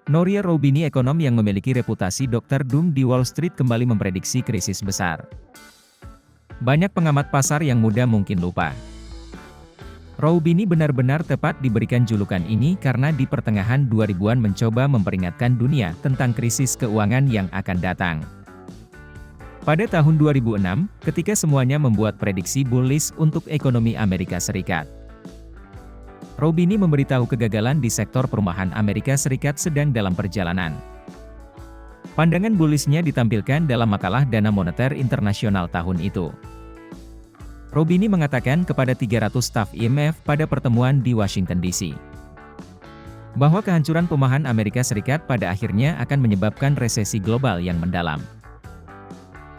Nouriel Roubini, ekonom yang memiliki reputasi Dr. Doom di Wall Street, kembali memprediksi krisis besar. Banyak pengamat pasar yang muda mungkin lupa. Roubini benar-benar tepat diberikan julukan ini karena di pertengahan 2000-an mencoba memperingatkan dunia tentang krisis keuangan yang akan datang. Pada tahun 2006, ketika semuanya membuat prediksi bullish untuk ekonomi Amerika Serikat, Roubini memberitahu kegagalan di sektor perumahan Amerika Serikat sedang dalam perjalanan. Pandangan bullishnya ditampilkan dalam makalah Dana Moneter Internasional tahun itu. Roubini mengatakan kepada 300 staf IMF pada pertemuan di Washington DC, bahwa kehancuran perumahan Amerika Serikat pada akhirnya akan menyebabkan resesi global yang mendalam.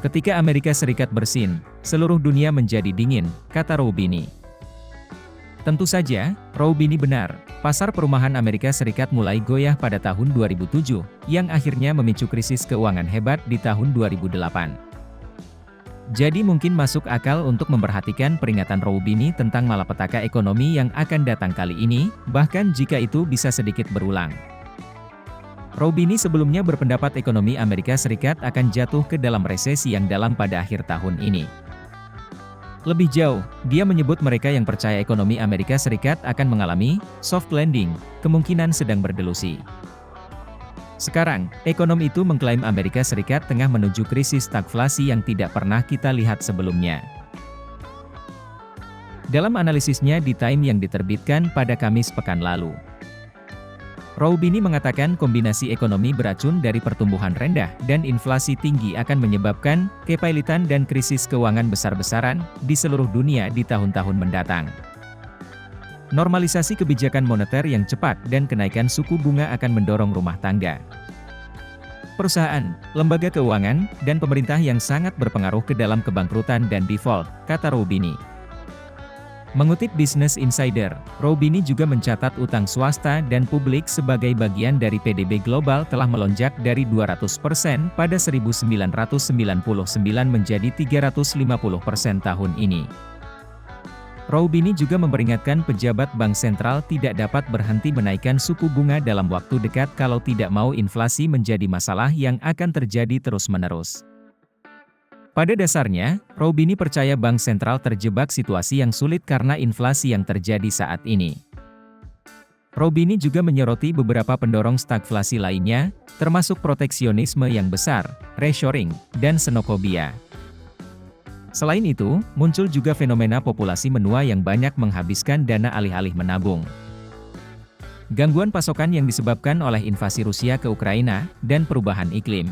Ketika Amerika Serikat bersin, seluruh dunia menjadi dingin, kata Roubini. Tentu saja, Roubini benar, pasar perumahan Amerika Serikat mulai goyah pada tahun 2007, yang akhirnya memicu krisis keuangan hebat di tahun 2008. Jadi mungkin masuk akal untuk memperhatikan peringatan Roubini tentang malapetaka ekonomi yang akan datang kali ini, bahkan jika itu bisa sedikit berulang. Roubini sebelumnya berpendapat ekonomi Amerika Serikat akan jatuh ke dalam resesi yang dalam pada akhir tahun ini. Lebih jauh, dia menyebut mereka yang percaya ekonomi Amerika Serikat akan mengalami soft landing, kemungkinan sedang berdelusi. Sekarang, ekonom itu mengklaim Amerika Serikat tengah menuju krisis stagflasi yang tidak pernah kita lihat sebelumnya. Dalam analisisnya di Time yang diterbitkan pada Kamis pekan lalu, Roubini mengatakan kombinasi ekonomi beracun dari pertumbuhan rendah dan inflasi tinggi akan menyebabkan kepailitan dan krisis keuangan besar-besaran di seluruh dunia di tahun-tahun mendatang. Normalisasi kebijakan moneter yang cepat dan kenaikan suku bunga akan mendorong rumah tangga, perusahaan, lembaga keuangan, dan pemerintah yang sangat berpengaruh ke dalam kebangkrutan dan default, kata Roubini. Mengutip Business Insider, Roubini juga mencatat utang swasta dan publik sebagai bagian dari PDB global telah melonjak dari 200% pada 1999 menjadi 350% tahun ini. Roubini juga memperingatkan pejabat bank sentral tidak dapat berhenti menaikkan suku bunga dalam waktu dekat kalau tidak mau inflasi menjadi masalah yang akan terjadi terus-menerus. Pada dasarnya, Roubini percaya bank sentral terjebak situasi yang sulit karena inflasi yang terjadi saat ini. Roubini juga menyoroti beberapa pendorong stagflasi lainnya, termasuk proteksionisme yang besar, reshoring, dan xenofobia. Selain itu, muncul juga fenomena populasi menua yang banyak menghabiskan dana alih-alih menabung. Gangguan pasokan yang disebabkan oleh invasi Rusia ke Ukraina, dan perubahan iklim.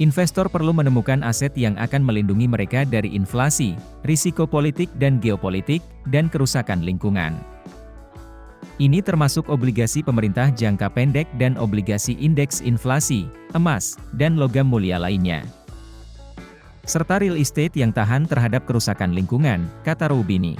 Investor perlu menemukan aset yang akan melindungi mereka dari inflasi, risiko politik dan geopolitik, dan kerusakan lingkungan. Ini termasuk obligasi pemerintah jangka pendek dan obligasi indeks inflasi, emas, dan logam mulia lainnya, serta real estate yang tahan terhadap kerusakan lingkungan, kata Roubini.